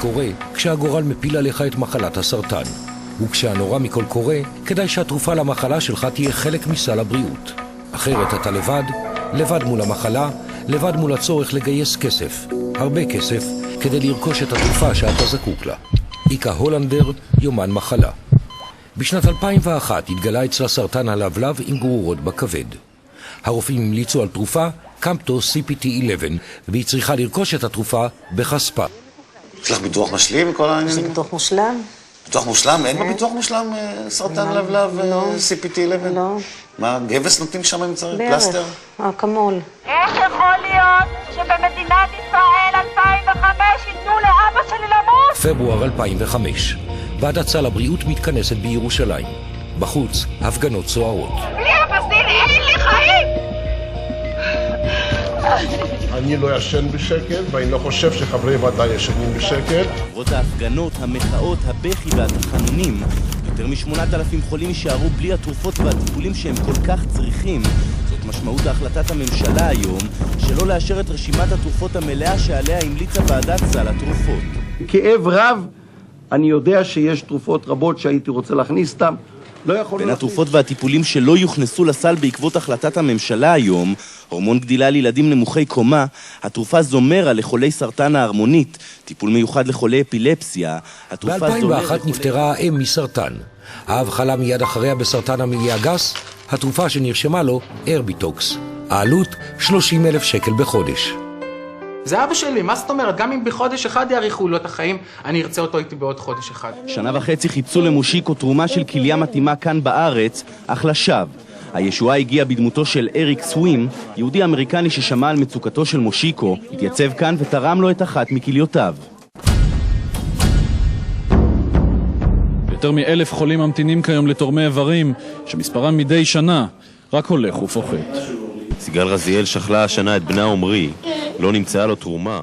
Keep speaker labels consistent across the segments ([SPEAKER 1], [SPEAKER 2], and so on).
[SPEAKER 1] קורה כשהגורל מפיל עליך את מחלת הסרטן. וכשהנורא מכל קורה, כדאי שהתרופה למחלה שלך תהיה חלק מסל הבריאות. אחרת אתה לבד מול המחלה, לבד מול הצורך לגייס כסף, הרבה כסף, כדי לרכוש את התרופה שאתה זקוק לה. איקה הולנדר, יומן מחלה. בשנת 2001 התגלה אצלה סרטן הלבלב עם גרורות בכבד. הרופאים המליצו על תרופה קמפטו CPT-11, והיא צריכה לרכוש את התרופה בכספה.
[SPEAKER 2] יש לך ביטוח משלים כל העניינים?
[SPEAKER 3] יש לי ביטוח מושלם.
[SPEAKER 2] ביטוח מושלם? אין בביטוח מושלם סרטן לבלב CPT-11?
[SPEAKER 3] לא.
[SPEAKER 2] מה, גבס נותנים שם אם צריך? פלסטר?
[SPEAKER 3] אקמול.
[SPEAKER 4] איך יכול להיות שבמדינת ישראל 2005 ייתנו לאבא שלי למות?
[SPEAKER 1] פברואר 2005. ועדת סל הבריאות מתכנסת בירושלים. בחוץ, הפגנות סוערות.
[SPEAKER 4] בלי הבסיל אין לי חיים!
[SPEAKER 5] אני לא ישן בשקט, ואני לא חושב שחברי ועדה ישנים בשקט.
[SPEAKER 6] למרות ההפגנות, המחאות, הבכי והתחנונים, יותר מ8,000 חולים יישארו בלי התרופות והטיפולים שהם כל כך צריכים. זאת משמעות החלטת הממשלה היום, שלא לאשר את רשימת התרופות המלאה שעליה המליצה ועדת סל התרופות.
[SPEAKER 7] כאב רב, אני יודע שיש תרופות רבות שהייתי רוצה להכניס אותם.
[SPEAKER 6] בין התרופות והטיפולים שלא יוכנסו לסל בעקבות החלטת הממשלה היום, הורמון גדילה לילדים נמוכי קומה, התרופה זומרה לחולי סרטן ההרמונית, טיפול מיוחד לחולי אפילפסיה,
[SPEAKER 1] ב-2001 נפטרה האם מסרטן. האב חלה מיד אחריה בסרטן המעי הגס, התרופה שנרשמה לו, ארביטוקס. העלות 30,000 שקל בחודש.
[SPEAKER 8] זה אבא שלי, מה זאת אומרת? גם אם בחודש אחד יאריכו לו את החיים, אני ארצה אותו איתי בעוד חודש אחד.
[SPEAKER 6] 1.5 שנה חיפשו למושיקו תרומה של כליה מתאימה כאן בארץ, אך לשווא. הישועה הגיעה בדמותו של אריק סווים, יהודי אמריקני ששמע על מצוקתו של מושיקו, התייצב כאן ותרם לו את אחת מכליותיו.
[SPEAKER 9] יותר מ1,000 חולים ממתינים כיום לתורמי איברים, שמספרם מדי שנה רק הולך ופוחת.
[SPEAKER 10] סיגל רזיאל שכלה השנה את בנה עומרי, לא נמצאה לו תרומה.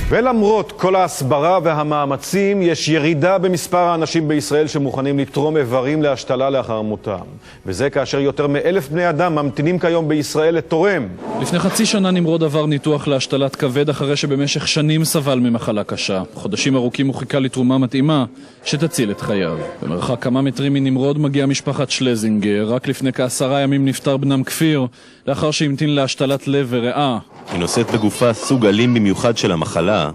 [SPEAKER 11] ולמרות כל ההסברה והמאמצים, יש ירידה במספר האנשים בישראל שמוכנים לתרום איברים להשתלה לאחר מותם. וזה כאשר יותר מ1,000 בני אדם ממתינים כיום בישראל לתורם.
[SPEAKER 9] לפני חצי שנה נמרוד עבר ניתוח להשתלת כבד אחרי שבמשך שנים סבל ממחלה קשה. חודשים ארוכים הוא חיכה לתרומה מתאימה שתציל את חייו. במרחק כמה מטרים מנמרוד מגיעה משפחת שלזינגר. רק לפני כ10 ימים נפטר בנם כפיר, לאחר שהמתין להשתלת לב וריאה.
[SPEAKER 10] היא נושאת בגופה סוג אלים במיוחד של המחלה.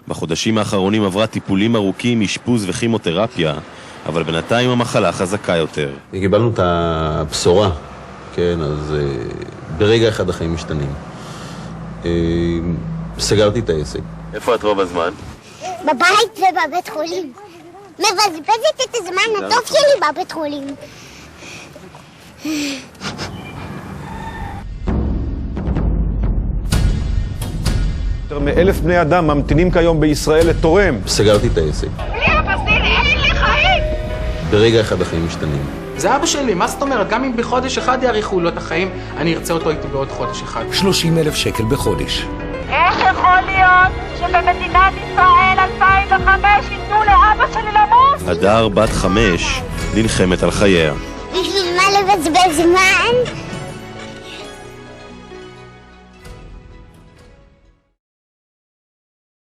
[SPEAKER 10] בחודשים האחרונים עברה טיפולים ארוכים, אשפוז וכימותרפיה, אבל בינתיים המחלה חזקה יותר.
[SPEAKER 12] קיבלנו את הבשורה, כן, אז ברגע אחד החיים משתנים. סגרתי את העסק.
[SPEAKER 10] איפה את רוב הזמן?
[SPEAKER 13] בבית ובבית חולים. מבזבזת את הזמן הטוב שלי בבית חולים.
[SPEAKER 11] יותר מ1,000 בני אדם ממתינים כיום בישראל לתורם.
[SPEAKER 12] סגרתי את העסק.
[SPEAKER 4] בלי הבסיל אין לי חיים!
[SPEAKER 12] ברגע אחד החיים משתנים.
[SPEAKER 8] זה אבא שלי, מה זאת אומרת? גם אם בחודש אחד יאריכו לו את החיים, אני ארצה אותו איתי בעוד חודש אחד.
[SPEAKER 1] 30,000 שקל בחודש.
[SPEAKER 4] איך יכול להיות שבמדינת ישראל 2005 ייתנו לאבא שלי למות?
[SPEAKER 10] הדר בת 5 נלחמת על חייה.
[SPEAKER 13] בשביל מה לבזבז זמן?